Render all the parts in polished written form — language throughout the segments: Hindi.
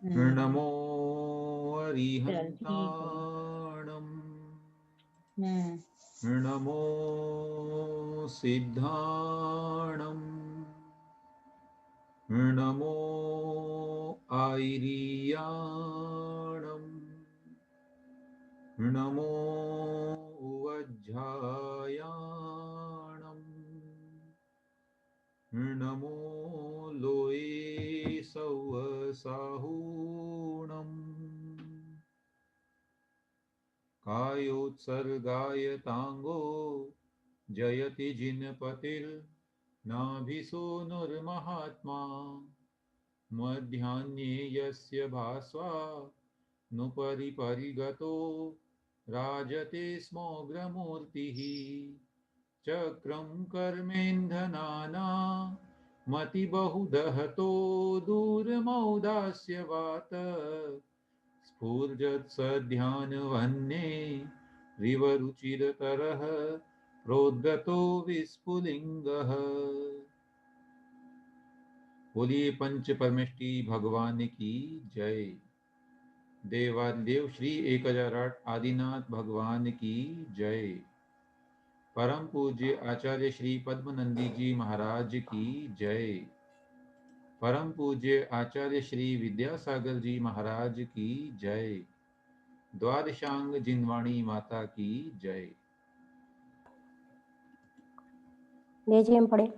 नमो चल ठीक है। अरिहन्ताणम् हम्म। नमो सिद्धाणम् नमो आयर्याणम् नमो वज्झायाणम् नमो लोये सवसाहूणम् कायोत्सर्गायताङ्गो जयति जिनपतिर्नाभिसूनुर्महात्मा मध्याह्ने यस्य भास्वा नुपरि परिगतो राजते स्मोग्रमूर्तिः चक्रं कर्मेन्धनाना मतिबहुदहतो दूरमौदास्यवात स्फूर्जत्सध्यानवह्ने रिवरुचिरतरः प्रोद्गतो विस्फुलिङ्गः। बोलिए पंच परमेष्टि भगवान की जय। देवादिदेव श्री 1008 आदिनाथ भगवान की जय। परम पूज्य आचार्य श्री पद्मनंदी जी महाराज की जय। परम पूज्य आचार्य श्री विद्यासागर जी महाराज की जय। द्वादशांग जिनवाणी माता की जय। भेजिए हम पढ़े।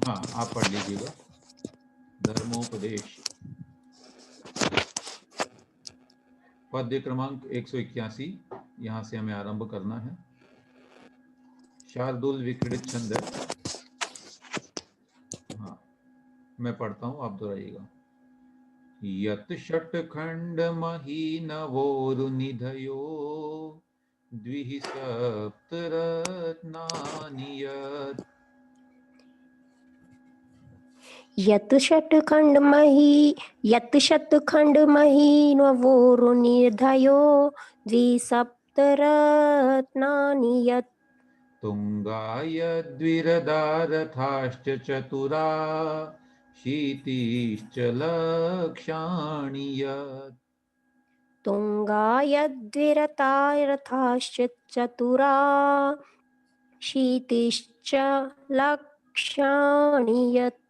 हाँ आप पढ़ लीजिएगा। धर्मोपदेश पद्य क्रमांक 181 यहाँ से हमें आरंभ करना है। शार्दुल विक्रीडित छंद है। हाँ मैं पढ़ता हूँ, आप दोहराइएगा। यत् षट्खंड महीनवोरुनिधयो द्विः सप्तरत्नानि यत् यत् शतखण्डमहीनवोरुनिधयो द्विसप्तरत्नानि यत् तुङ्गाय द्विरदारथाश्च चतुरा शीतिश्च लक्षाणि यत् तुङ्गायद्विरतारथाश्च चतुरा शीतिश्च लक्षाणि यत्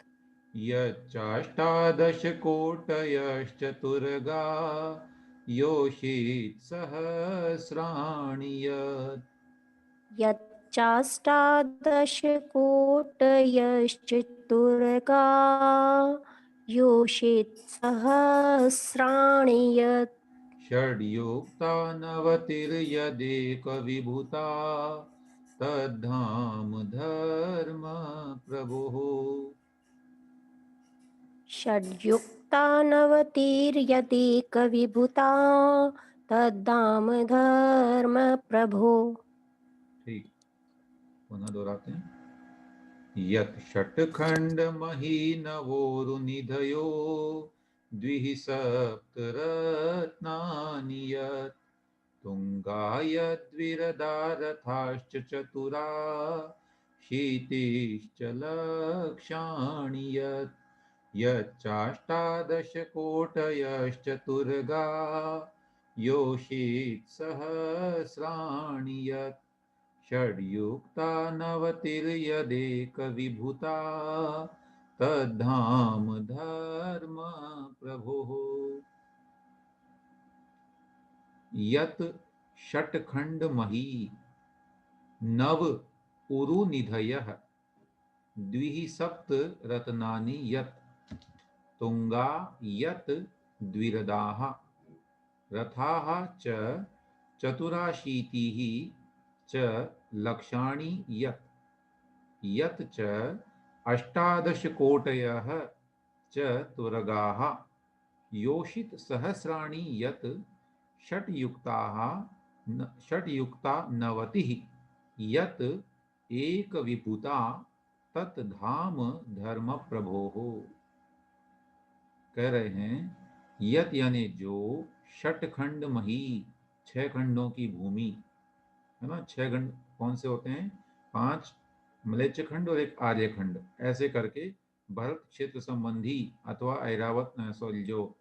यच्चाष्टादशकोटयश्चतुर्गा योषित् सहस्राणि यत् यच्चाष्टादशकोटयश्चतुर्गा योषित् सहस्राणि यत् षड्युक्ता नवतिर्यदेकविभूता तद्धाम धर्म प्रभुः षड्युक्ता नवतिर्यदेकविभूता तद्धाम धर्म प्रभो। ठीक, पुनः दोहराते हैं। यत् षट्खण्डमहीनवोरुनिधयो द्विः सप्तरत्नानि यत् तुङ्गायद्विरदारथाश्च चतुरा शीतिश्च लक्षाणि यत् यच्चाष्टादशकोटयश्चतुर्गा योषित् सहस्राणि यत् षड्युक्ता नवतिर्यदेकविभूता तद्धाम धर्म प्रभुः। यत् षट्खण्डमही नव उरुनिधयः द्विः सप्त रत्नानि यत् तुङ्गा यत् द्विरदाः रथाः च चतुराशीतिः च लक्षाणि यत् यत् च अष्टादशकोटयः च तुरगाः योषित सहस्राणि यत् षट्युक्ता नवतिः यत् एकविभूता तत् धाम धर्म प्रभोः। कह रहे हैं यत यानी जो षटखंड मही 6 खंडों की भूमि है ना। 6 खंड कौन से होते हैं? 5 मलेच्छ खंड और एक आर्य खंड, ऐसे करके भरत क्षेत्र संबंधी अथवा ऐरावत सॉरी जो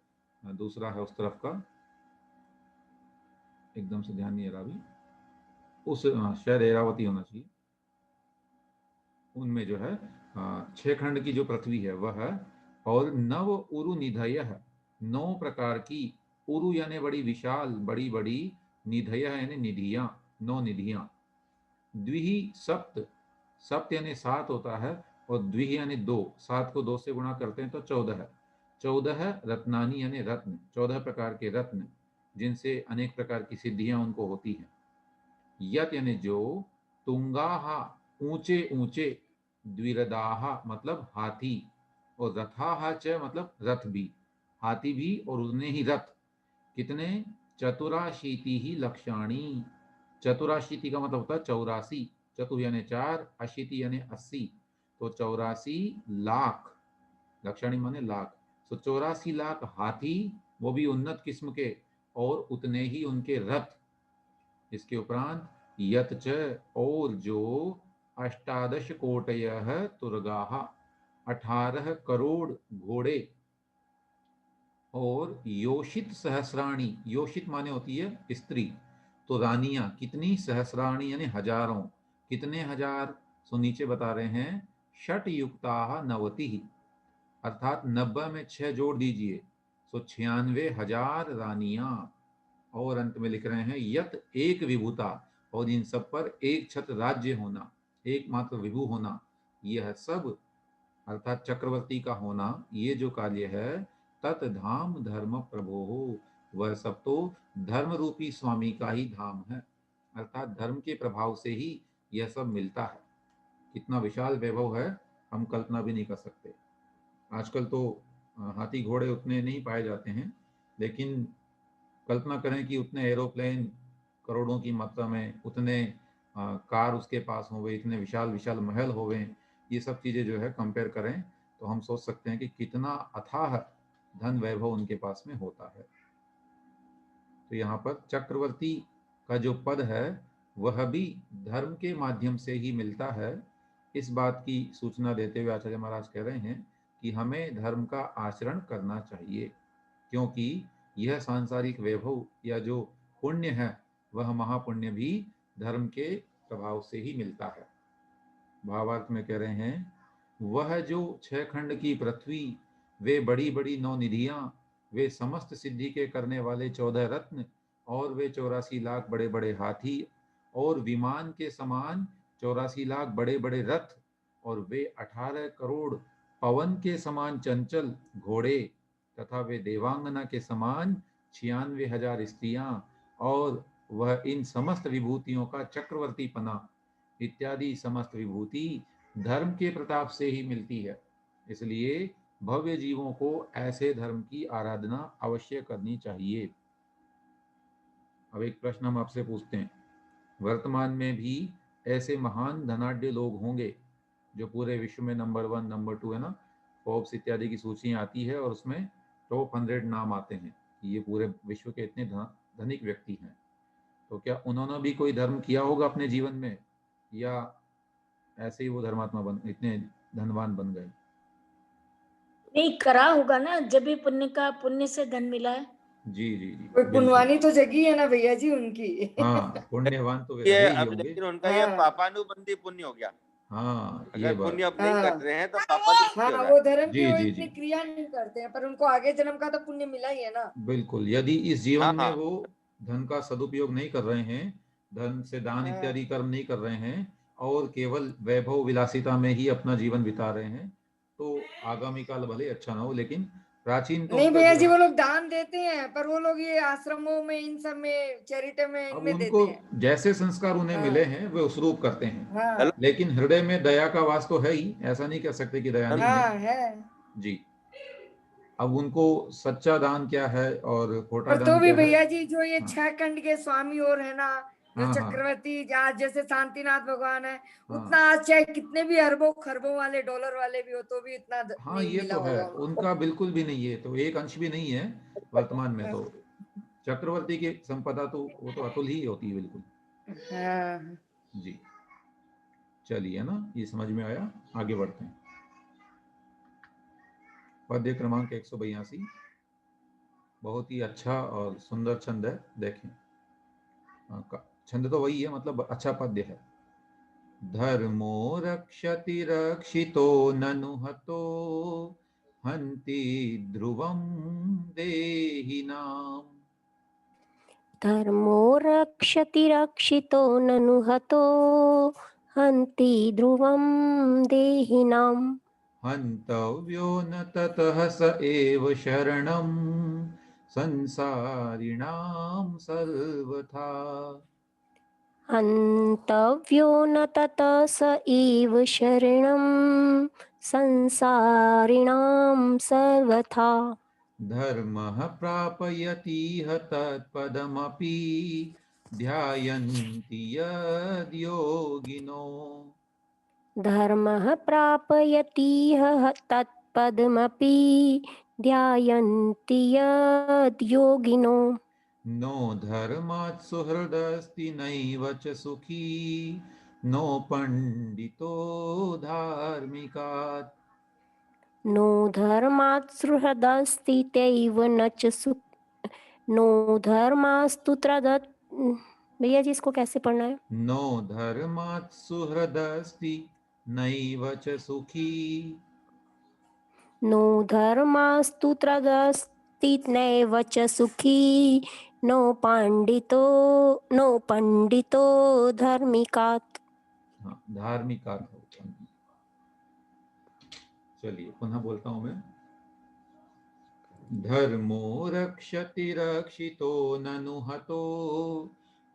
दूसरा है उस तरफ का, एकदम से ध्यान नहीं आ रहा अभी, उस शायद एरावती होना चाहिए, उनमें जो है 6 खंड की जो पृथ्वी है वह है। और नव उरु निधय, 9 प्रकार की, उरु यानी बड़ी विशाल, बड़ी बड़ी, निधय यानी निधियां, 9 निधियां। द्विहि सप्त, सप्त यानी 7 होता है, और द्विहि यानी 2, 7 को 2 से गुणा करते हैं तो 14 है। 14 रत्नानी यानी रत्न, 14 प्रकार के रत्न, जिनसे अनेक प्रकार की सिद्धियां उनको होती हैं। यत यानी जो, तुंगाहा ऊंचे ऊंचे, द्विरदाहा मतलब हाथी, और रथाहा च मतलब रथ भी, हाथी भी और उतने ही रथ। कितने? चतुराशीति ही लक्षाणी, चतुराशीति का मतलब होता है 84, चतु यानी 4, अशीति यानी 80, तो 84 लाख, लक्षाणी माने लाख, तो 84 लाख हाथी, वो भी उन्नत किस्म के, और उतने ही उनके रथ। इसके उपरांत यत च, और जो, अष्टादश कोटयः तुर्गाः, 18 करोड़ घोड़े, और योषित सहस्राणी, योषित माने होती है स्त्री, तो रानियां कितनी? सहस्राणी यानी हजारों, कितने हजार? सो नीचे बता रहे हैं, षट युक्ता नवति, अर्थात 90 में 6 जोड़ दीजिए, सो 96,000 रानियां। और अंत में लिख रहे हैं यत एक विभुता, और इन सब पर एक छत्र राज्य होना, एकमात्र विभु होना, यह सब अर्थात चक्रवर्ती का होना, ये जो कार्य है, तत् धाम धर्म प्रभो हो, वह सब तो धर्म रूपी स्वामी का ही धाम है, अर्थात धर्म के प्रभाव से ही यह सब मिलता है। कितना विशाल वैभव है, हम कल्पना भी नहीं कर सकते। आजकल तो हाथी घोड़े उतने नहीं पाए जाते हैं, लेकिन कल्पना करें कि उतने एरोप्लेन करोड़ों की मात्रा में, उतने कार उसके पास होवे, इतने विशाल विशाल महल होवे, ये सब चीज़ें जो है कंपेयर करें तो हम सोच सकते हैं कि कितना अथाह धन वैभव उनके पास में होता है। तो यहाँ पर चक्रवर्ती का जो पद है वह भी धर्म के माध्यम से ही मिलता है। इस बात की सूचना देते हुए आचार्य महाराज कह रहे हैं कि हमें धर्म का आचरण करना चाहिए, क्योंकि यह सांसारिक वैभव या जो पुण्य है वह महापुण्य भी धर्म के प्रभाव से ही मिलता है। भावार्थ में कह रहे हैं, वह जो 6 खंड की पृथ्वी, वे बड़ी बड़ी 9 निधियां, वे समस्त सिद्धि के करने वाले 14 रत्न, और वे 84 लाख बड़े बड़े हाथी, और विमान के समान 84 लाख बड़े बड़े रथ, और वे 18 करोड़ पवन के समान चंचल घोड़े, तथा वे देवांगना के समान 96,000 स्त्रियां, और वह इन समस्त विभूतियों का चक्रवर्ती पना इत्यादि समस्त विभूति धर्म के प्रताप से ही मिलती है। इसलिए भव्य जीवों को ऐसे धर्म की आराधना अवश्य करनी चाहिए। अब एक प्रश्न हम आपसे पूछते हैं, वर्तमान में भी ऐसे महान धनाढ्य लोग होंगे जो पूरे विश्व में नंबर 1 नंबर 2 है ना, फोर्ब्स इत्यादि की सूची आती है और उसमें टॉप 100 नाम आते हैं कि ये पूरे विश्व के इतने धनिक व्यक्ति हैं, तो क्या उन्होंने भी कोई धर्म किया होगा अपने जीवन में, या ऐसे ही वो धर्मात्मा बन, इतने धनवान बन गए? नहीं करा होगा ना, जब भी पुण्य से धन मिला है। जी जी जी कोई बिल्कुल। पुण्यवानी तो जगी है ना भैया जी उनकी। हाँ, पुण्यवान तो वे ये रहे ही अब होंगे। लेकिन उनका ये हाँ पापानुबंधी पुण्य हो गया। हाँ ये अगर बात, पुण्य अब नहीं हाँ कर रहे हैं तो पापानुबंधी हो हाँ, गया। वो धर्म की जी वो जी इतनी जी क्रिया नहीं करते हैं, पर उनको आगे जन्म का तो पुण्य मिला ही है ना। बिल्कुल। यदि इस जीवन हाँ में हाँ वो धन का सदुपयोग नहीं कर रहे हैं, धन से दान हाँ इत्यादि कर्म नहीं कर रहे हैं, और केवल वैभव विलासिता में ही अपना जीवन बिता रहे हैं, तो आगामी काल भले अच्छा ना हो, लेकिन प्राचीन तो नहीं उनका भैया जो जी, है, वो लोग दान देते हैं, पर वो लोग ये आश्रमों में, इन सब में, चैरिटी में, अब इनमें उनको देते हैं। जैसे संस्कार उन्हें मिले हाँ हैं वे उस रूप करते हैं, हाँ चलो लेकिन हृदय में दया का वास तो है ही, ऐसा नहीं कह सकते कि दया नहीं चलो है। हाँ है। जी। अब उनको सच्चा दान क्या है और खोटा पर तो दान भी क्या है? भैया जी, जो ये हाँ 6 खंड के स्वामी और है ना, जो हाँ हाँ चक्रवर्ती, आज जैसे शांतिनाथ भगवान है, उतना हाँ आज चाहे कितने भी अरबों खरबों वाले, डॉलर वाले भी हो, तो भी इतना हाँ, नहीं ये मिला तो है, होगा उनको। उनका बिल्कुल भी नहीं है, तो एक अंश भी नहीं है वर्तमान में। तो चक्रवर्ती की संपदा तो वो तो अतुल ही होती है बिल्कुल। हाँ जी, चलिए ना, ये समझ में आया, आगे बढ़ते हैं। पद्य क्रमांक 182। बहुत ही अच्छा और सुंदर छंद है, देखें। छंद तो वही है, मतलब अच्छा पद्य है। धर्मो रक्षति रक्षितो ननु हतो हन्ति ध्रुवं देहिनाम्। धर्मो रक्षति रक्षितो ननु हतो हन्ति ध्रुवं देहिनाम्। हन्तव्यो न ततः स एव शरणं संसारिणां सर्वथा। हन्तव्यो न ततः स एव शरणं संसारिणां सर्वथा। धर्मः प्रापयतीह तत्पदमपि ध्यायन्ति यद्योगिनो। धर्मः प्रापयतीह तत्पदमपि ध्यायन्ति यद्योगिनो। नो धर्मात् सुहृदस्ति नैव च सुखी नो पंडितो धार्मिकात्। नो धर्मात् सुहृदस्ति तैव न च सुख। नो धर्मास्तु त्रदत्। भैया जी इसको कैसे पढ़ना है? नो धर्मात् सुहृदस्ति नैव च सुखी। नो धर्मास्तु त्रदस्ति नैव च सुखी नो पंडितो धार्मिकात्। हाँ, धार्मिकात् होता है। चलिए पुनः बोलता हूं मैं। धर्मो रक्षति रक्षितो ननु हतो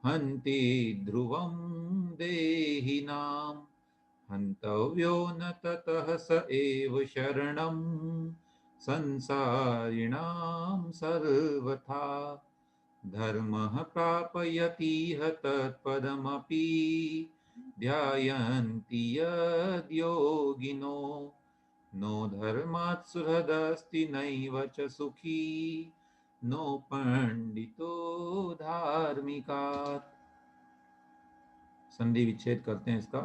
हन्ति ध्रुवं देहिनाम्। हन्तव्यो न ततः स एव शरणं संसारिणां सर्वथा। धर्मः प्रापयतीह तत्पदमपि ध्यायन्ति यद्योगिनो। नो धर्मात् सुहृदस्ति नैव च सुखी नो पंडितो धार्मिकात्। संधि विच्छेद करते हैं इसका।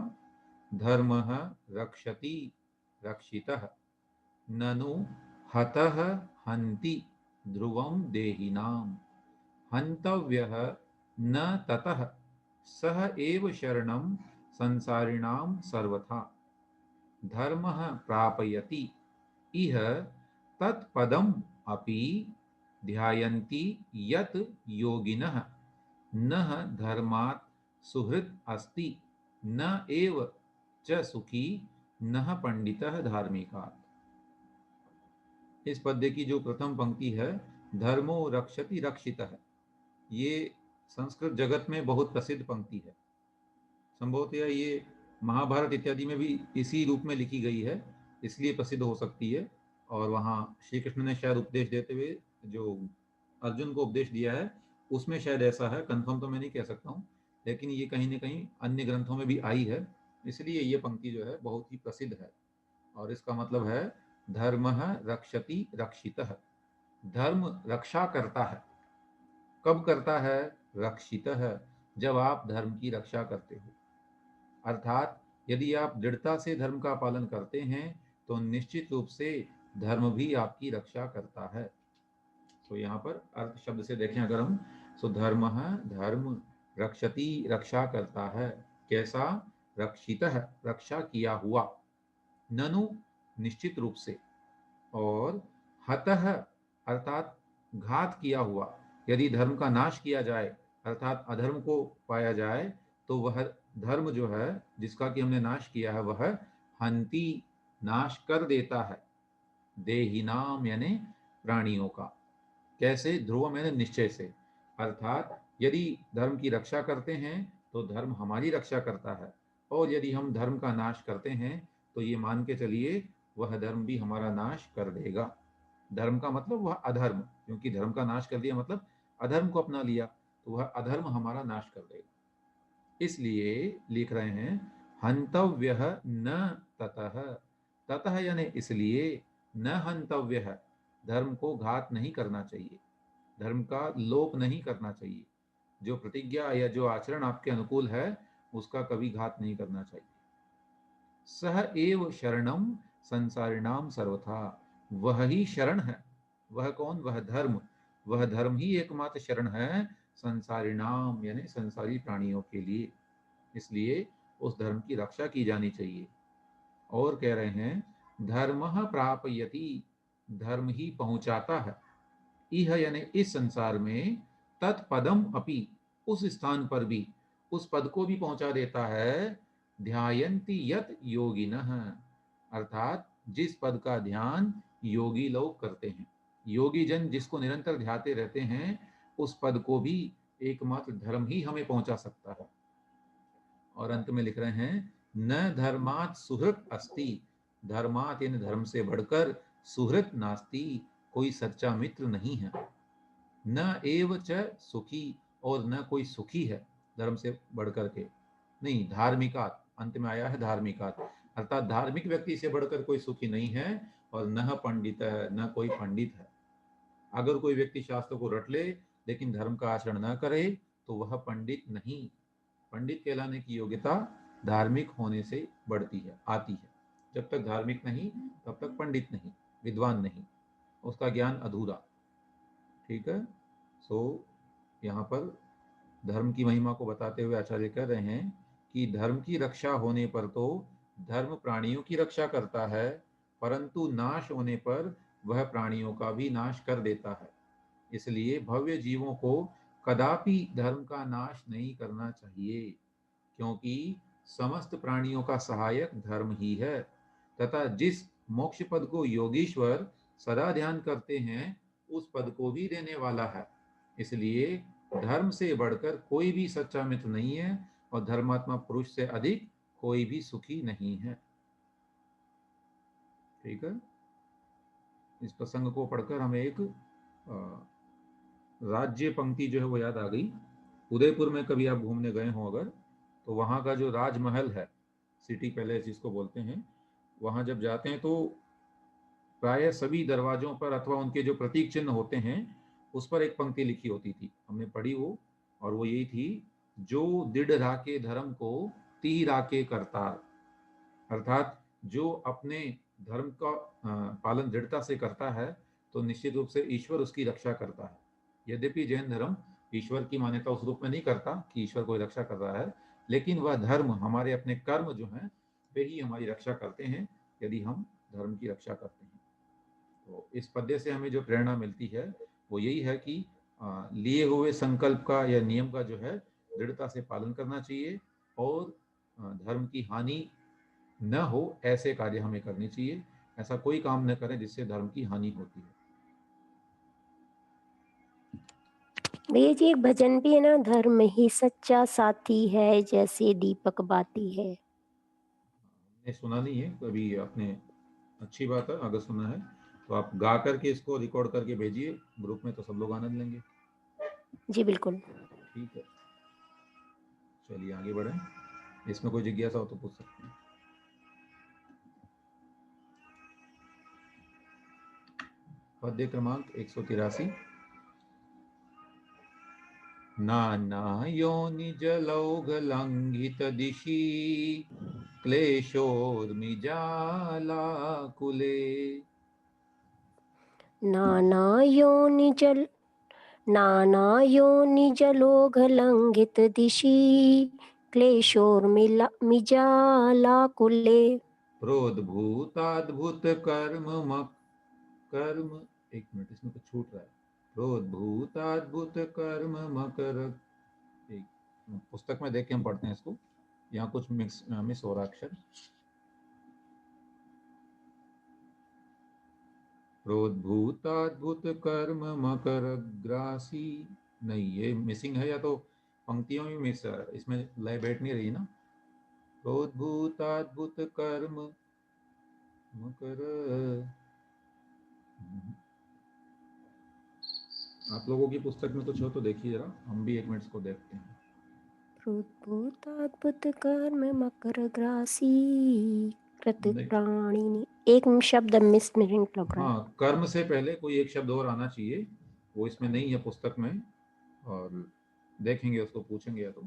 धर्मः रक्षति रक्षितः ननु हतः हन्ति ध्रुवं देहिनाम्। हन्तव्यः न ततः सः एव शरणं संसारिणां सर्वथा। धर्मः प्रापयति इह तत्पदम् अपि ध्यायन्ति यत् योगिनः। नः धर्मात् सुहृत् अस्ति न एव च सुखी नः पंडितः धार्मिकात्। इस पद्य की जो प्रथम पंक्ति है, धर्मो रक्षति रक्षितः, ये संस्कृत जगत में बहुत प्रसिद्ध पंक्ति है। संभवतः ये महाभारत इत्यादि में भी इसी रूप में लिखी गई है, इसलिए प्रसिद्ध हो सकती है। और वहाँ श्री कृष्ण ने शायद उपदेश देते हुए जो अर्जुन को उपदेश दिया है उसमें शायद ऐसा है, कंफर्म तो मैं नहीं कह सकता हूँ, लेकिन ये कहीं न कहीं अन्य ग्रंथों में भी आई है, इसलिए ये पंक्ति जो है बहुत ही प्रसिद्ध है। और इसका मतलब है धर्मः रक्षति रक्षितः, धर्म रक्षा करता है। कब करता है? रक्षितः, जब आप धर्म की रक्षा करते हो। अर्थात यदि आप दृढ़ता से धर्म का पालन करते हैं तो निश्चित रूप से धर्म भी आपकी रक्षा करता है। तो यहाँ पर अर्थ शब्द से देखें अगर हम, सो धर्मः धर्म रक्षति रक्षा करता है। कैसा? रक्षितः, रक्षा किया हुआ, ननु निश्चित रूप से, और हतः अर्थात घात किया हुआ। यदि धर्म का नाश किया जाए अर्थात अधर्म को पाया जाए तो वह धर्म जो है जिसका कि हमने नाश किया है वह हंति, नाश कर देता है, देहिनाम यानी प्राणियों का। कैसे? ध्रुवम यानी निश्चय से। अर्थात यदि धर्म की रक्षा करते हैं तो धर्म हमारी रक्षा करता है, और यदि हम धर्म का नाश करते हैं तो ये मान के चलिए वह धर्म भी हमारा नाश कर देगा। धर्म का मतलब वह अधर्म, क्योंकि धर्म का नाश कर दिया मतलब अधर्म को अपना लिया, तो वह अधर्म हमारा नाश कर देगा। इसलिए लिख रहे हैं हंतव्यः न ततः, ततः यानी इसलिए, न हंतव्यः, धर्म को घात नहीं करना चाहिए, धर्म का लोप नहीं करना चाहिए। जो प्रतिज्ञा या जो आचरण आपके अनुकूल है उसका कभी घात नहीं करना चाहिए। सह एव शरणम संसारिणाम सर्वथा, वह ही शरण है। वह कौन? वह धर्म, वह धर्म ही एकमात्र शरण है संसारी नाम यानी संसारी प्राणियों के लिए। इसलिए उस धर्म की रक्षा की जानी चाहिए। और कह रहे हैं धर्मः प्रापयति, धर्म ही पहुंचाता है, इह यानी इस संसार में, तत्पदम अपि, उस स्थान पर भी, उस पद को भी पहुंचा देता है, ध्यायन्ति यत योगिनः, अर्थात जिस पद का ध्यान योगी लोग करते हैं। योगी जन जिसको निरंतर ध्याते रहते हैं, उस पद को भी एकमात्र धर्म ही हमें पहुंचा सकता है। और अंत में लिख रहे हैं न धर्मात् सुहृत अस्ति, धर्मात् यानी धर्म से बढ़कर, सुहृत नास्ति, कोई सच्चा मित्र नहीं है। न एव च सुखी, और न कोई सुखी है धर्म से बढ़कर के, नहीं, धार्मिकात, अंत में आया है धार्मिकात, अर्थात धार्मिक व्यक्ति से बढ़कर कोई सुखी नहीं है। और न पंडित है, न कोई पंडित है। अगर कोई व्यक्ति शास्त्र को रट ले लेकिन धर्म का आचरण न करे तो वह पंडित नहीं। पंडित कहलाने की योग्यता धार्मिक होने से बढ़ती है, आती है। जब तक धार्मिक नहीं तब तक पंडित नहीं, विद्वान नहीं, उसका ज्ञान अधूरा। ठीक है। सो यहाँ पर धर्म की महिमा को बताते हुए आचार्य कह रहे हैं कि धर्म की रक्षा होने पर तो धर्म प्राणियों की रक्षा करता है, परंतु नाश होने पर वह प्राणियों का भी नाश कर देता है। इसलिए भव्य जीवों को कदापि धर्म का नाश नहीं करना चाहिए, क्योंकि समस्त प्राणियों का सहायक धर्म ही है, तथा जिस मोक्ष पद को योगीश्वर सदा ध्यान करते हैं उस पद को भी देने वाला है। इसलिए धर्म से बढ़कर कोई भी सच्चा मित्र नहीं है, और धर्मात्मा पुरुष से अधिक कोई भी सुखी नहीं है। ठीक है। इस प्रसंग को पढ़कर हमें एक राज्य पंक्ति जो है वो याद आ गई। उदयपुर में कभी आप घूमने गए हो अगर, तो वहाँ का जो राजमहल है, सिटी पैलेस जिसको बोलते हैं, वहाँ जब जाते हैं तो प्रायः सभी दरवाजों पर अथवा उनके जो प्रतीक चिन्ह होते हैं उस पर एक पंक्ति लिखी होती थी, हमने पढ़ी वो, और वो यही थी, जो दृढ़ राखे धर्म को ती राखे करतार, अर्थात जो अपने धर्म का पालन दृढ़ता से करता है तो निश्चित रूप से ईश्वर उसकी रक्षा करता है। यद्यपि जैन धर्म ईश्वर की मान्यता उस रूप में नहीं करता कि ईश्वर कोई रक्षा कर रहा है, लेकिन वह धर्म, हमारे अपने कर्म जो हैं वे ही हमारी रक्षा करते हैं यदि हम धर्म की रक्षा करते हैं। तो इस पद्य से हमें जो प्रेरणा मिलती है वो यही है कि लिए हुए संकल्प का या नियम का जो है दृढ़ता से पालन करना चाहिए, और धर्म की हानि न हो ऐसे कार्य हमें करने चाहिए। ऐसा कोई काम न करें जिससे धर्म की हानि होती है। भैया जी एक भजन भी है ना, धर्म ही सच्चा साथी है जैसे दीपक बाती है। हमने सुना नहीं है कभी आपने, अच्छी बात है, अगर सुना है तो आप गा करके इसको रिकॉर्ड करके भेजिए ग्रुप में, तो सब लोग आनंद लेंगे। जी बिल्कुल। ठीक है, चलिए आगे बढ़ें। इसमें कोई जिज्ञासा हो तो पूछ सकते हैं। पद्य क्रमांक 183। नाना योनिज लौघ लंघित दिशि क्लेशोर्मिजालाकुले। नाना योनिज लोघ लंघित दिशि क्लेशोर्मिजालाकुले। प्रोद्भूताद्भुत कर्म एक मिनट, इसमें कुछ छूट रहा है। प्रोद्भूताद्भुत कर्म मकर, एक पुस्तक में देख के हम पढ़ते हैं इसको, यहाँ कुछ मिस हो रहा अक्षर। प्रोद्भूताद्भुत कर्म मकर ग्रासी, नहीं ये मिसिंग है, या तो पंक्तियों में मिस है, इसमें लय बैठ नहीं रही ना। प्रोद्भूताद्भुत कर्म मकर, आप लोगों की पुस्तक में कुछ हो तो देखिए जरा, हम भी एक मिनट इसको देखते हैं। प्रोद्भूताद्भुत कर्म मकर ग्रासी कृत प्राणिनि, एक शब्द मिसप्रिंट लग रहा है। हाँ, कर्म से पहले कोई एक शब्द और आना चाहिए, वो इसमें नहीं है पुस्तक में, और देखेंगे उसको, पूछेंगे या तो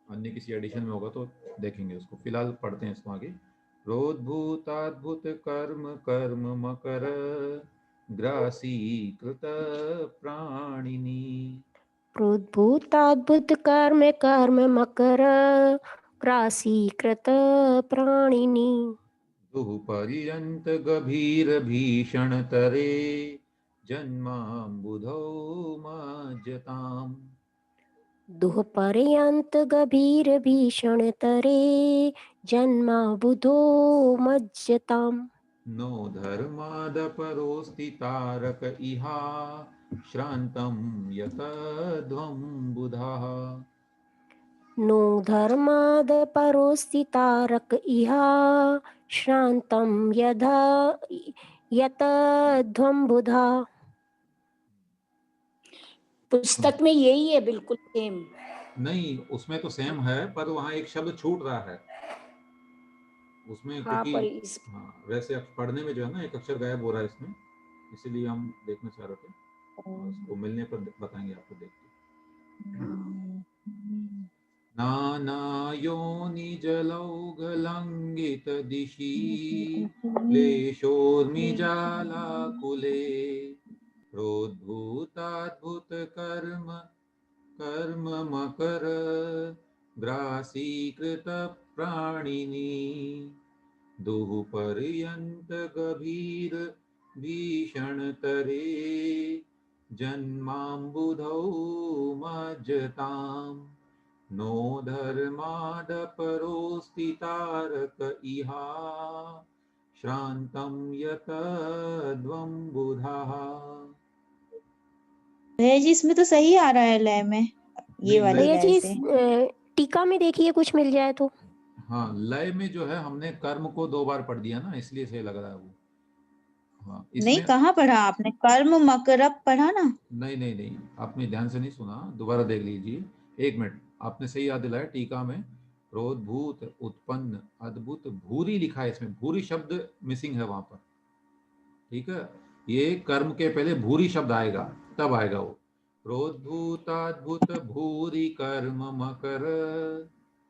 अन्य किसी एडिशन में होगा तो देखेंगे उसको। फिलहाल पढ़ते हैं इसको आगे। प्रोद्भूताद्भुत कर्म कर्म मकर ग्रासी कृत प्राणिनि प्रोद्भूताद्भुत कर्म कर्म मकर ग्रासीकृत प्राणिनी। दुःपर्यन्त गभीर भीषण तरे जन्माम्बुधौ मज्जताम्। दुःपर्यन्त गभीर भीषण तरे जन्मा बुधो मज्जताम्। नो धर्मादपरोऽस्ति तारक इहा श्रान्तं यतध्वं बुधाः। नो धर्माद परोस्ति तारक इहा श्रान्तं यथा यतध्वं बुधा। पुस्तक में यही है बिल्कुल सेम। नहीं, उसमें तो सेम है पर वहाँ एक शब्द छूट रहा है उसमें, हाँ, क्योंकि पर इस वैसे पढ़ने में जो है ना एक अक्षर गायब हो रहा है इसमें, इसीलिए हम देखना चाह रहे थे। उसको मिलने पर बताएंगे आपको, देख के। नाना योनिजलौघलङ्घित दिशि क्लेशोर्मिजालाकुले प्रोद्भूताद्भुत कर्म कर्म मकर ग्रासीकृत प्राणिनी। दुःपर्यन्त गभीर भीषण तरे जन्माम्बुधौ मज्जताम्। नो धर्मादपरोऽस्ति तारक इहा श्रान्तं यतध्वं बुधाः। भैया जी इसमें तो सही आ रहा है लय में, ये नहीं, वाली भैया लय जी से। टीका में देखिए कुछ मिल जाए तो। हाँ, लय में जो है हमने कर्म को 2 बार पढ़ दिया ना, इसलिए सही लग रहा है वो। हाँ, नहीं, इसमें कहाँ पढ़ा आपने? कर्म मकरब पढ़ा ना? नहीं, आपने ध्यान से नहीं सुना, दोबारा देख लीजिए। 1 मिनट, आपने सही याद दिलाया। टीका में प्रोद्भूत उत्पन्न अद्भुत भूरी लिखा है, इसमें भूरी शब्द मिसिंग है वहां पर। ठीक है, ये कर्म के पहले भूरी शब्द आएगा, तब आएगा वो। प्रोद्भूताद्भुत भूरी कर्म मकर,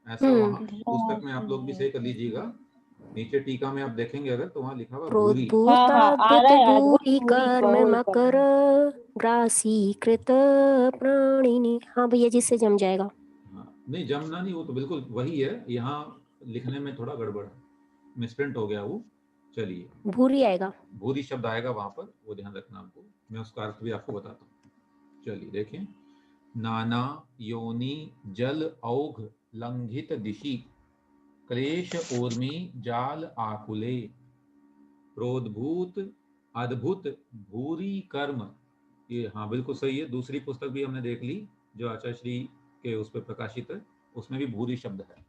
ऐसा वहां पुस्तक में आप लोग भी सही कर लीजिएगा। नीचे टीका में आप देखेंगे अगर तो वहां लिखा हुआ भूरी। प्रोद्भूताद्भुत भूरि भूरी कर्म कर्म मकर ग्रासीकृत प्राणिनी। हाँ भैया जी से जम जाएगा। हाँ, नहीं जमना नहीं, वो तो बिल्कुल वही है, यहाँ लिखने में थोड़ा गड़बड़ है, मिसप्रिंट हो गया वो। चलिए, भूरी आएगा। भूरी शब्द आएगा वहां पर, वो ध्यान रखना आपको, मैं उसका अर्थ भी आपको बताता हूँ। चलिए देखें, नाना योनि जल औघ लंघित दिशि क्लेश ऊर्मी जाल आकुले प्रोद्भूत अद्भुत भूरी कर्म। ये हाँ बिल्कुल सही है, दूसरी पुस्तक भी हमने देख ली जो आचार्य श्री के उस पर प्रकाशित है, उसमें भी भूरी शब्द है।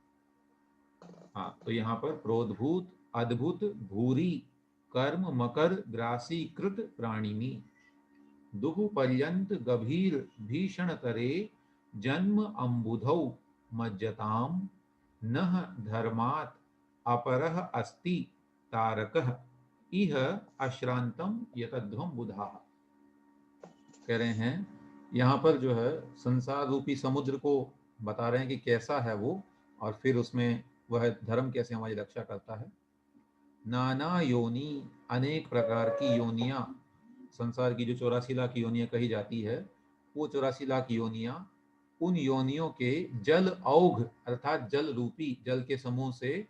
हाँ, तो यहाँ पर प्रोद्भूत अद्भुत भूरी कर्म मकर ग्रासी कृत प्राणिनी। दुह पर्यंत गभीर भीषण तरे जन्म अम्बुधौ मज्जताम। नह धर्मात् अपरः अस्ति तारकः इह अश्रांतम यतध्वम बुधाः। कह रहे हैं यहाँ पर जो है संसार रूपी समुद्र को बता रहे हैं कि कैसा है वो, और फिर उसमें वह धर्म कैसे हमारी रक्षा करता है। नाना योनि, अनेक प्रकार की योनियां, संसार की जो 84 लाख योनियां कही जाती है, वो 84 लाख योनियां, उन योनियों के जल औघ अर्थात जल रूपी जल के समूह से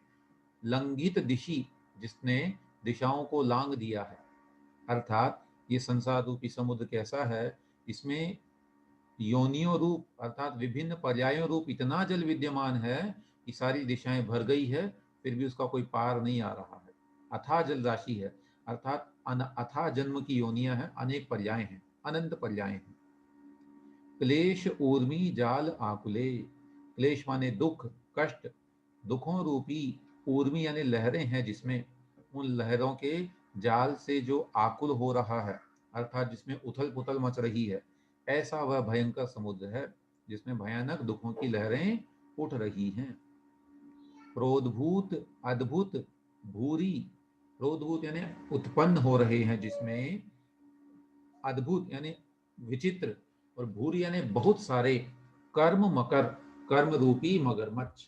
लंघित दिशि, जिसने दिशाओं को लांग दिया है, अर्थात ये संसार रूपी समुद्र कैसा है, इसमें योनियों रूप अर्थात विभिन्न पर्यायों रूप इतना जल विद्यमान है कि सारी दिशाएं भर गई है, फिर भी उसका कोई पार नहीं आ रहा है। अथाह जल राशि है, अर्थात अथाह जन्म की योनियां हैं, अनेक पर्याय हैं, अनंत पर्याय हैं। क्लेश ऊर्मी जाल आकुले, क्लेश माने दुख कष्ट, दुखों रूपी ऊर्मी यानी लहरें हैं जिसमें, उन लहरों के जाल से जो आकुल हो रहा है अर्थात जिसमें उथल पुथल मच रही है, ऐसा वह भयंकर समुद्र है जिसमें भयानक दुखों की लहरें उठ रही हैं। प्रोद्भूत अद्भुत भूरी, प्रोद्भूत यानी उत्पन्न हो रहे हैं जिसमें, अद्भुत यानी विचित्र, और भूरी यानी बहुत सारे, कर्म मकर कर्म रूपी मगरमच्छ,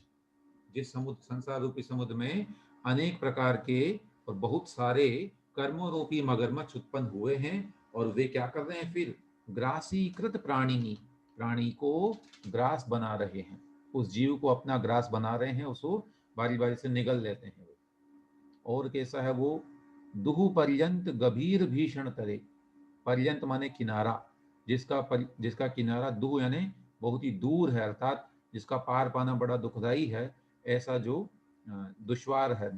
जिस समुद्र संसार रूपी समुद्र में अनेक प्रकार के और बहुत सारे कर्मों रूपी मगरमच्छ उत्पन्न हुए हैं, और वे क्या कर रहे हैं फिर, ग्रासीकृत प्राणिनी, प्राणी को ग्रास बना रहे हैं, उस जीव को अपना ग्रास बना रहे हैं, उसको बारी बारी से निगल लेते हैं। और कैसा है वो, दुहु पर्यंत गभीर भीषण तरे, पर्यंत माने किनारा, जिसका किनारा दुह यानी बहुत ही दूर है, अर्थात जिसका पार पाना बड़ा दुखदाई है, ऐसा जो दुश्वार है,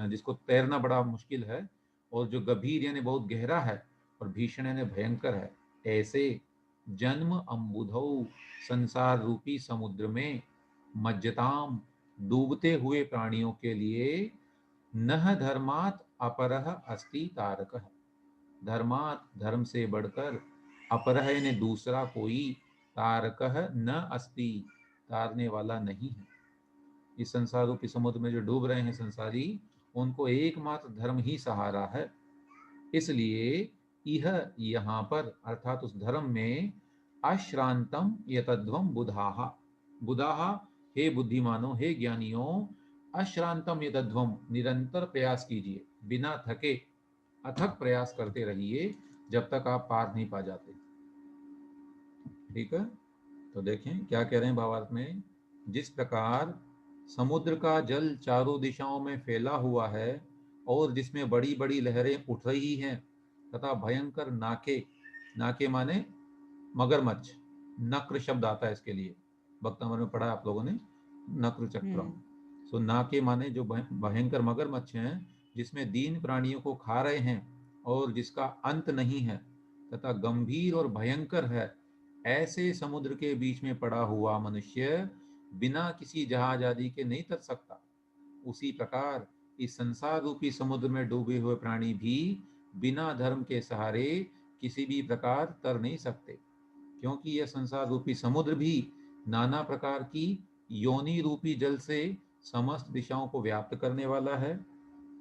जिसको तैरना बड़ा मुश्किल है, और जो गभीर यानी बहुत गहरा है, और भीषण यानी भयंकर है, ऐसे जन्म अम्बुधौ, संसार रूपी समुद्र में, मज्जताम, डूबते हुए प्राणियों के लिए, नह धर्मात् अपरः अस्ति तारकः, धर्मात् धर्म से बढ़कर, अपरः यानी दूसरा कोई, तारकः न अस्ति, तारने वाला नहीं है। इस संसार रूपी समुद्र में जो डूब रहे हैं संसारी, उनको एकमात्र धर्म ही सहारा है। इसलिए यह यहाँ पर अर्थात उस धर्म में, अश्रांतम यतध्वम बुधाहा, बुधाहा हे बुद्धिमानों, हे ज्ञानियों, अश्रांतम यतध्वम, निरंतर प्रयास कीजिए, बिना थके अथक प्रयास करते रहिए, जब तक आप पार नहीं पा जाते। ठीक है, तो देखें क्या कह रहे हैं भावार्थ में, जिस प्रकार समुद्र का जल चारों दिशाओं में फैला हुआ है, और जिसमें बड़ी बड़ी लहरें उठ रही हैं, तथा भयंकर नाके, नाके माने मगरमच्छ, नक्र शब्द आता है इसके लिए, वक्तामृत में पढ़ा आप लोगों ने, नक्र चक्रम। सो नाके माने जो भयंकर मगरमच्छ हैं, जिसमें दीन प्राणियों को खा रहे हैं, और जिसका अंत नहीं है, तथा गंभीर और भयंकर है, ऐसे समुद्र के बीच में पड़ा हुआ मनुष्य बिना किसी जहाज आदि के नहीं तर सकता। उसी प्रकार इस संसार रूपी समुद्र में डूबे हुए प्राणी भी बिना धर्म के सहारे किसी भी प्रकार तर नहीं सकते, क्योंकि यह संसार रूपी समुद्र भी नाना प्रकार की योनि रूपी जल से समस्त दिशाओं को व्याप्त करने वाला है।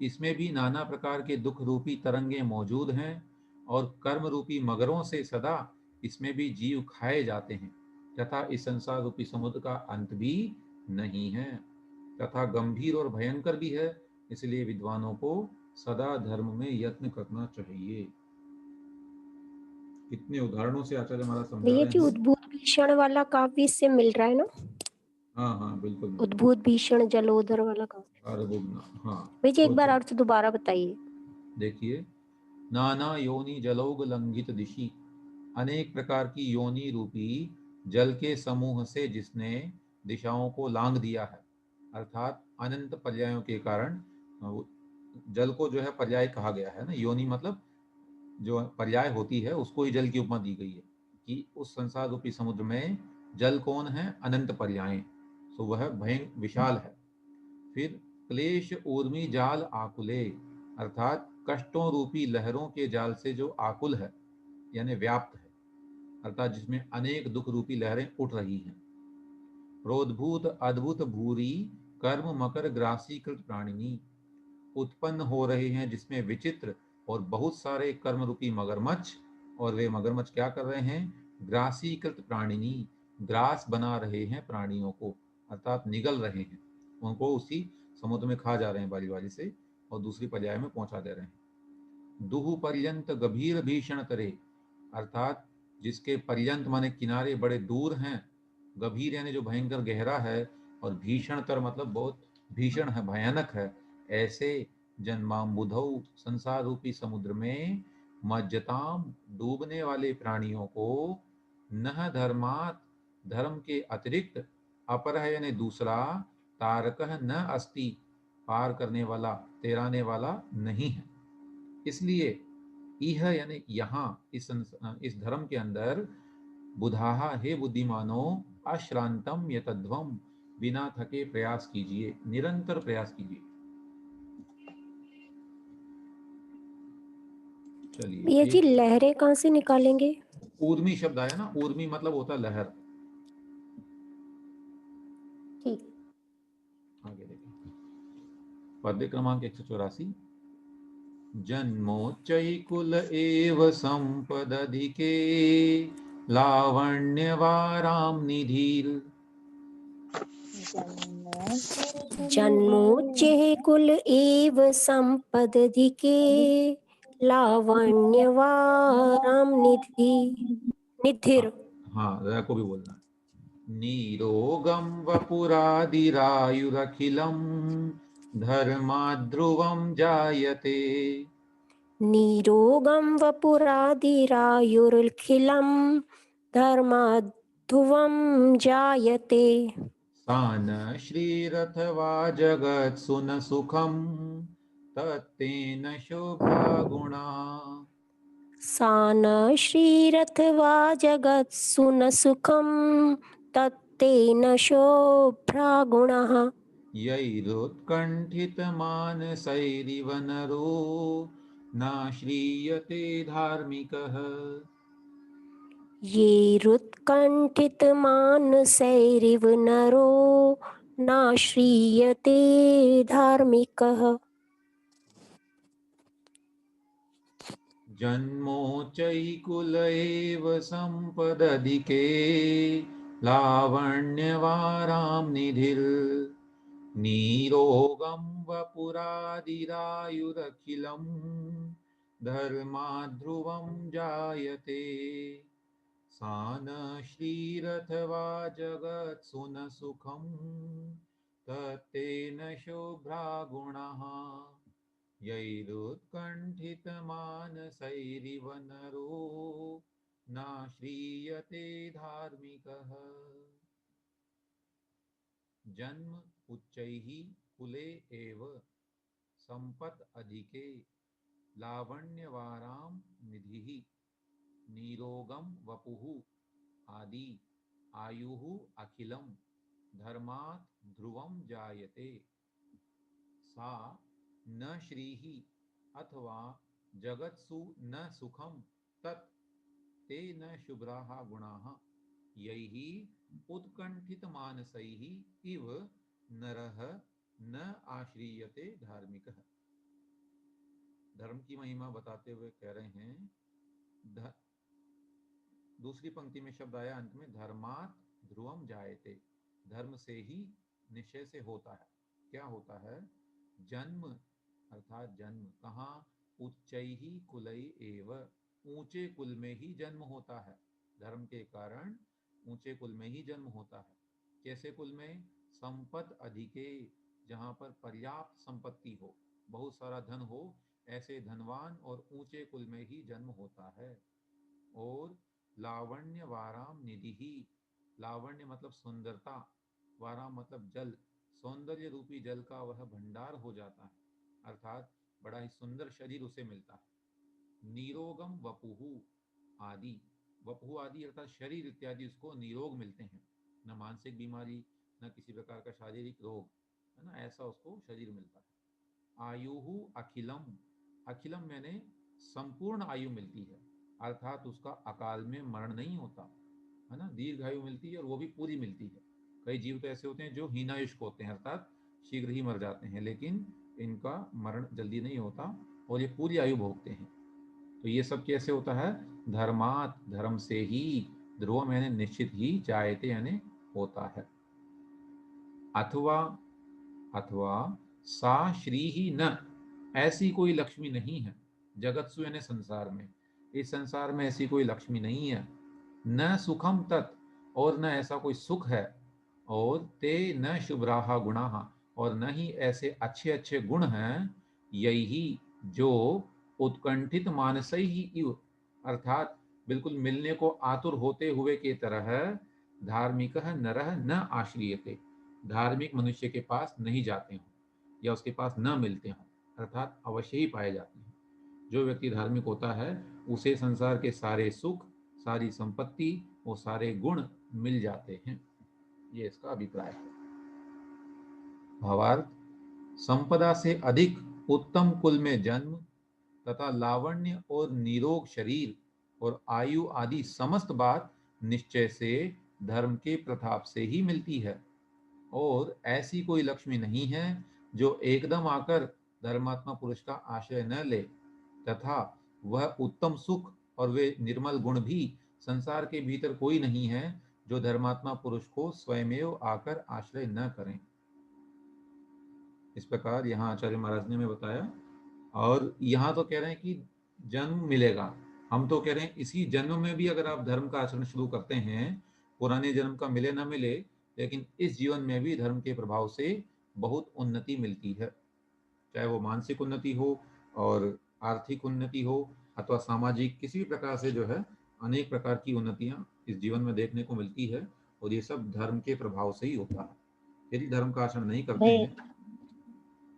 इसमें भी नाना प्रकार के दुख रूपी तरंगे मौजूद हैं, और कर्म रूपी मगरों से सदा इसमें भी जीव खाए जाते हैं, तथा इस संसार रूपी समुद्र का अंत भी नहीं है, तथा गंभीर और भयंकर भी है। इसलिए विद्वानों को सदा धर्म में यत्न करना चाहिए। कितने उदाहरणों से आचार्य हमारा समझा भैया रहे जी, हैं। उद्भूत भीषण वाला काव्य इससे मिल रहा है ना? हाँ हाँ बिल्कुल, उद्भूत भीषण जलोदर वाला काव्य। हाँ भैया जी एक बार अर्थ दोबारा बताइए। देखिए, नाना योनि जलोग लंघित दिशि, अनेक प्रकार की योनि रूपी जल के समूह से जिसने दिशाओं को लांघ दिया है, अर्थात अनंत पर्यायों के कारण जल को जो है पर्याय कहा गया है ना, योनि मतलब जो पर्याय होती है उसको ही जल की उपमा दी गई है, कि उस संसार रूपी समुद्र में जल कौन है, अनंत पर्याय, तो वह भयंकर विशाल है। फिर क्लेश ऊर्मी जाल आकुले, अर्थात कष्टों रूपी लहरों के जाल से जो आकुल है यानी व्याप्त है, अर्थात जिसमें अनेक दुख रूपी लहरें उठ रही हैं। प्रोद्भूत अद्भुत भूरी कर्म मकर ग्रासीकृत प्राणिनी, उत्पन्न हो रहे हैं जिसमें विचित्र और बहुत सारे कर्म रूपी मगरमच्छ, और वे मगरमच्छ क्या कर रहे हैं, ग्रासीकृत प्राणिनी, ग्रास बना रहे हैं प्राणियों को, अर्थात निगल रहे हैं उनको, उसी समुद्र में खा जा रहे हैं बारी बारी से, और दूसरी पर्याय में पहुंचा दे रहे हैं। दुहु पर्यंत गभीर भीषण तरे, अर्थात जिसके पर्यंत माने किनारे बड़े दूर हैं, गभीर यानी जो भयंकर गहरा है, और भीषणतर मतलब बहुत भीषण है, भयानक है, ऐसे जन्माम्बुधौ, संसार रूपी समुद्र में, मज्जताम, डूबने वाले प्राणियों को, नह धर्मात्, धर्म के अतिरिक्त, अपरः यानी दूसरा, तारकः न अस्ति, पार करने वाला, तैराने वाला नहीं है। इसलिए यह यानी यहाँ इस धर्म के अंदर, बुधाहा हे बुद्धिमानों, अश्रांतम यतध्वम, बिना थके प्रयास कीजिए, निरंतर प्रयास कीजिए। चलिए, भैया जी लहरें कहाँ से निकालेंगे? ऊर्मी शब्द आया ना, ऊर्मी मतलब होता है लहर। ठीक, आगे देखिए, पद्य क्रमांक 184, जन्मोच्चैकुल एव संपदधिके, लावण्यवाराम निधिर, जन्मोच्चे कुल एव संपदधिके, लावण्यवाराम निधिर। हाँ, र को भी बोलना है। नीरोगम वपुरादिरायुरखिलम धर्माद्रुवम जायते। निरोगं वपुरादिरायुरखिलं धर्माद्धुवं जायते। सान श्रीरथवा जगत्सु न सुखम तत्तेन शुभा गुणा। सा न श्रीरथवा जगत्सु न सुखं तत्तेन शोभ्रागुणः। यैरुत्कण्ठितमानसैरिव नरो नाश्रीयते धार्मिकः। येरुत्कण्ठितमानसैरिव नरो नाश्रीयते धार्मिकः। जन्मोच्चैकुल एव सम्पदधिके लावण्यवारां निधिर् नीरोगं वपुरादिरायुरखिलं धर्माध्रुवं जायते। सा न श्रीरथवा जगत्सु न सुखं तत्तेन शुभ्रा गुणः। यैरुत्कण्ठितमानसैरिव नरो नाश्रीयते धार्मिकः। जन्म उच्चैः कुले एव संपत् अधिके लावण्यवारां निधिः नीरोगम वपुः आदि आयुः अखिलम धर्मात् ध्रुवम जायते। सा न श्रीः अथवा जगत्सु न सुखम तत् ते न शुभ्राः गुणाः। यैः उत्कण्ठितमानसैः इव नरः न आश्रीयते धार्मिकः। धर्म की महिमा बताते हुए कह रहे हैं, दूसरी पंक्ति में शब्द आया अंत में, धर्मात् ध्रुवम जायते, धर्म से ही निश्चय से होता है। क्या होता है? जन्म अर्थात जन्म कहाँ? उच्चैहि कुलै एव, ऊंचे कुल में ही जन्म होता है। धर्म के कारण ऊंचे कुल में ही जन्म होता है। कैसे कुल में? संपत् अधिके, जहाँ पर पर्याप्त संपत्ति हो, बहुत सारा धन हो, ऐसे धनवान और ऊंचे कुल में ही जन्म होता है। और लावण्य वाराम निधि ही, लावण्य मतलब सुंदरता, वाराम मतलब जल, सौंदर्य रूपी जल का वह भंडार हो जाता है, अर्थात बड़ा ही सुंदर शरीर उसे मिलता है। नीरोगम वपुहु आदि, वपुहु आदि अर्थात शरीर इत्यादि उसको निरोग मिलते हैं, न मानसिक बीमारी न किसी प्रकार का शारीरिक रोग, है ना, ऐसा उसको शरीर मिलता है। आयुहु अखिलम, अखिलम मैंने संपूर्ण आयु मिलती है, अर्थात उसका अकाल में मरण नहीं होता, है ना, दीर्घायु मिलती है और वो भी पूरी मिलती है। कई जीव तो ऐसे होते हैं जो हीनायुष्क होते हैं, अर्थात शीघ्र ही मर जाते हैं, लेकिन इनका मरण जल्दी नहीं होता और ये पूरी आयु भोगते हैं। तो ये सब कैसे होता है? धर्मात, धर्म से ही, ध्रुव मैंने निश्चित ही, जायते यानी होता है। अथवा, अथवा सा श्री ही न, ऐसी कोई लक्ष्मी नहीं है, जगत्सु यानी संसार में, इस संसार में ऐसी कोई लक्ष्मी नहीं है। न सुखम तत्, और न ऐसा कोई सुख है। और ते न शुभ्राहा गुणाहा, और न ही ऐसे अच्छे अच्छे गुण हैं। यही जो उत्कंठित मानसई ही इव, अर्थात बिल्कुल मिलने को आतुर होते हुए के तरह, धार्मिक नरह न आश्रियते, धार्मिक मनुष्य के पास नहीं जाते हों या उसके पास न मिलते हों, अर्थात अवश्य ही पाए जाते हैं। जो व्यक्ति धार्मिक होता है उसे संसार के सारे सुख, सारी संपत्ति और सारे गुण मिल जाते हैं, ये इसका अभिप्राय है। भावार्थ, संपदा से अधिक उत्तम कुल में जन्म तथा लावण्य और निरोग शरीर और आयु आदि समस्त बात निश्चय से धर्म के प्रताप से ही मिलती है। और ऐसी कोई लक्ष्मी नहीं है जो एकदम आकर धर्मात्मा पुरुष का आश्रय न ले, तथा वह उत्तम सुख और वे निर्मल गुण भी संसार के भीतर कोई नहीं है जो धर्मात्मा पुरुष को स्वयमेव आकर आश्रय न करें। इस प्रकार यहाँ आचार्य महाराज ने हमें बताया। और यहाँ तो कह रहे हैं कि जन्म मिलेगा, हम तो कह रहे हैं इसी जन्म में भी अगर आप धर्म का आचरण शुरू करते हैं, पुराने जन्म का मिले ना मिले, लेकिन इस जीवन में भी धर्म के प्रभाव से बहुत उन्नति मिलती है, चाहे वो मानसिक उन्नति हो और आर्थिक उन्नति हो अथवा सामाजिक, किसी भी प्रकार से जो है अनेक प्रकार की उन्नतियां इस जीवन में देखने को मिलती है, और ये सब धर्म के प्रभाव से ही होता है। यदि धर्म का आचरण नहीं करते भाई हैं।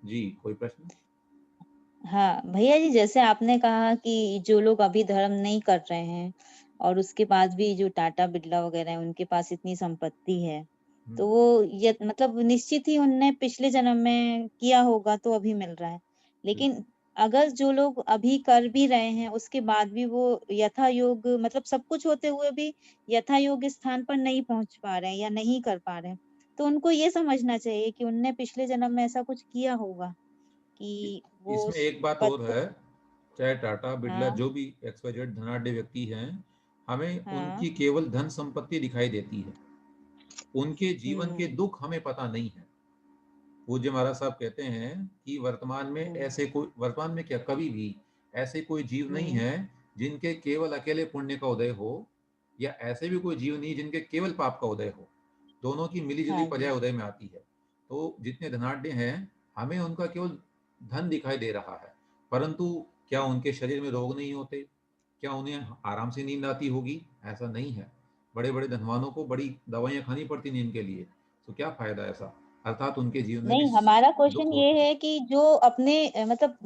जी, कोई प्रश्न? हाँ भैया जी, जैसे आपने कहा कि जो लोग अभी धर्म नहीं कर रहे हैं और उसके बाद भी जो टाटा बिरला वगैरह है उनके पास इतनी संपत्ति है, तो वो ये मतलब निश्चित ही उनने पिछले जन्म में किया होगा तो अभी मिल रहा है। लेकिन अगर जो लोग अभी कर भी रहे हैं उसके बाद भी वो यथा योग मतलब सब कुछ होते हुए भी यथा योग स्थान पर नहीं पहुंच पा रहे हैं या नहीं कर पा रहे हैं, तो उनको ये समझना चाहिए कि उनने पिछले जन्म में ऐसा कुछ किया होगा कि वो इसमें उस एक बात पद और को। है, चाहे टाटा बिरला हाँ जो भी XYZ धनाढ्य व्यक्ति हैं, हमें हाँ उनकी केवल धन संपत्ति दिखाई देती है, उनके जीवन के हम्म दुख हमें पता नहीं है। पूज्य महाराज साहब कहते हैं कि वर्तमान में क्या, कभी भी ऐसे कोई जीव नहीं हम्म है जिनके केवल अकेले पुण्य का उदय हो, या ऐसे भी कोई जीव नहीं जिनके केवल पाप का उदय हो, दोनों की मिलीजुली हाँ जी पर्याय उदय में आती है। तो जितने धनाढ्य हैं, हमें उनका केवल धन दिखाई दे रहा है, परंतु क्या उनके शरीर में रोग नहीं होते, क्या उन्हें आराम से नींद आती होगी? ऐसा नहीं है। बड़े बड़े धनवानों को बड़ी दवाइयां खानी पड़ती नींद के लिए, तो क्या फायदा ऐसा? अर्थात उनके जीवन में भी नहीं, हमारा दुख क्वेश्चन ये होते हैं। है कि जो अपने मतलब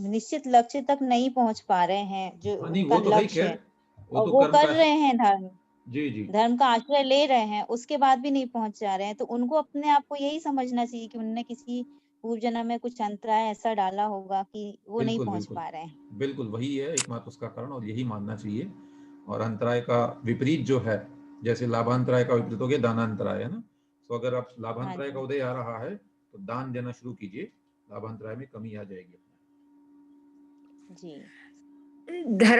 निश्चित लक्ष्य तक नहीं पहुंच पा रहे हैं, जो हाँ नहीं, उनका वो तो भाई लक्ष्य खैर, है वो और तो वो कर्म कर का। रहे हैं धर्म जी जी। धर्म का आश्रय ले रहे हैं उसके बाद भी नहीं पहुंच जा रहे हैं, तो उनको अपने आप को यही समझना चाहिए कि उनने किसी पूर्व जन्म में कुछ अंतराय ऐसा डाला होगा कि वो नहीं बिल्कुल पहुंच बिल्कुल। पा रहे हैं। बिल्कुल वही है एकमात्र उसका कारण, और यही मानना चाहिए। और अंतराय का विपरीत जो है, जैसे लाभांतराय का हाँ विपरीत हो गया दानांतराय, है ना? तो अगर आप हाँ लाभांतराय का जी उदय आ रहा है तो दान देना शुरू कीजिए, लाभांतराय में कमी आ जाएगी। जी। धर्म